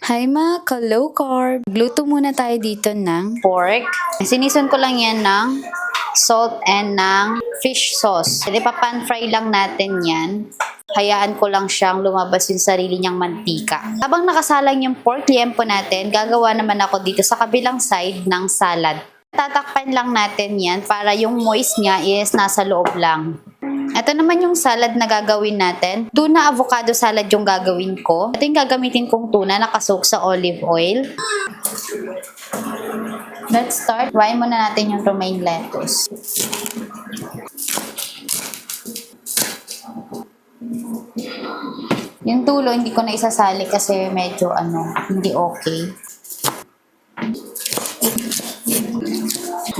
Hi mga ka-low carb! Gluto muna tayo dito ng pork. Sinison ko lang yan ng salt and ng fish sauce. Ipapan fry lang natin yan. Hayaan ko lang siyang lumabas yung sarili niyang mantika. Habang nakasalang yung pork liempo natin, gagawa naman ako dito sa kabilang side ng salad. Tatakpan lang natin yan para yung moist niya is nasa loob lang. Ito naman yung salad na gagawin natin. Tuna avocado salad yung gagawin ko. Ito yung gagamitin kong tuna, nakasoak sa olive oil. Let's start. Fry muna natin yung romaine lettuce. Yung tulo, hindi ko na isasali kasi medyo hindi okay.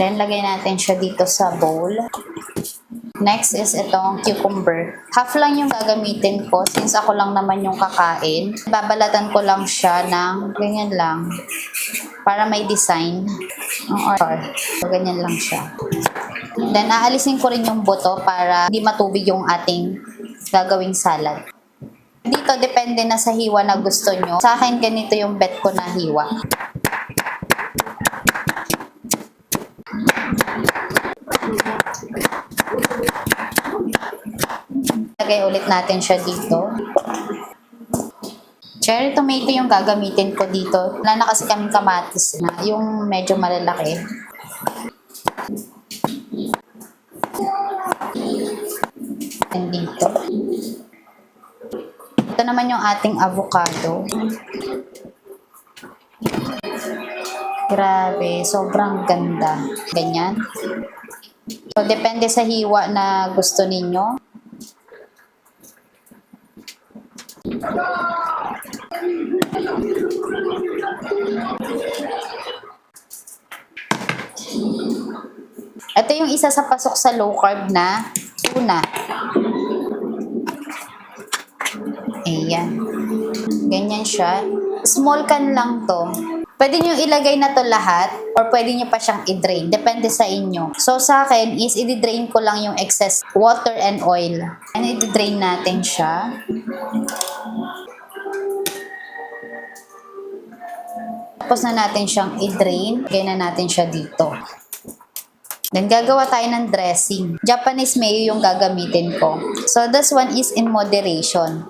Then, lagay natin siya dito sa bowl. Next is itong cucumber. Half lang yung gagamitin ko since ako lang naman yung kakain. Babalatan ko lang siya ng ganyan lang para may design. So, ganyan lang siya. Then, aalisin ko rin yung buto para hindi matubig yung ating gagawing salad. Dito, depende na sa hiwa na gusto nyo. Sa akin, ganito yung bet ko na hiwa. Lagay ulit natin siya dito. Cherry tomato yung gagamitin ko dito. Wala na kasi kaming kamatis na yung medyo malalaki. And dito. Ito naman yung ating avocado. Grabe, sobrang ganda. Ganyan. So, depende sa hiwa na gusto ninyo. Ito yung isa sa pasok sa low carb na tuna. Ayan. Ganyan siya. Small can lang to. Pwede nyo ilagay na to lahat or pwede nyo pa siyang i-drain. Depende sa inyo. So, sa akin is i-drain ko lang yung excess water and oil. And i-drain natin siya. Tapos na natin siyang i-drain. Lagyan na natin siya dito. Then, gagawa tayo ng dressing. Japanese mayo yung gagamitin ko. So, this one is in moderation.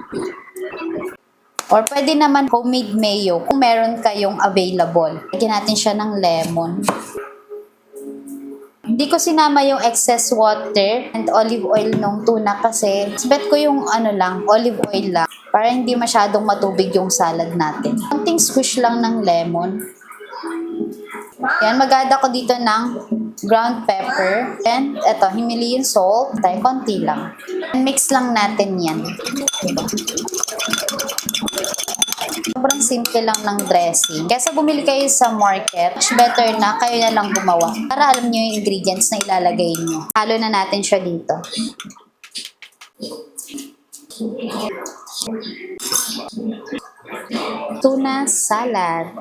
Or pwede naman homemade mayo kung meron kayong available. Lagyan natin siya ng lemon. Hindi ko sinama yung excess water and olive oil nung tuna kasi bet ko yung olive oil lang para hindi masyadong matubig yung salad natin. Konting squish lang ng lemon. Yan, mag-add ako dito ng ground pepper. And eto, Himalayan salt. Tayo, konti lang. And mix lang natin yan. Sobrang simple lang ng dressing. Kesa bumili kayo sa market, much better na kayo na lang gumawa. Para alam nyo yung ingredients na ilalagay nyo. Halo na natin siya dito. Tuna salad.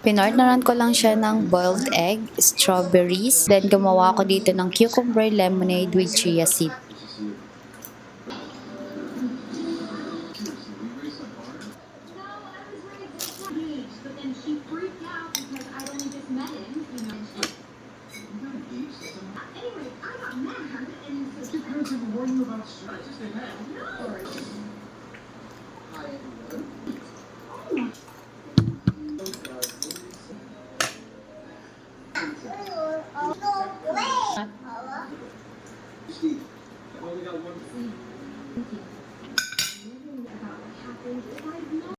Pinorderan ko lang siya ng boiled egg, strawberries, then gumawa ako dito ng cucumber lemonade with chia seed.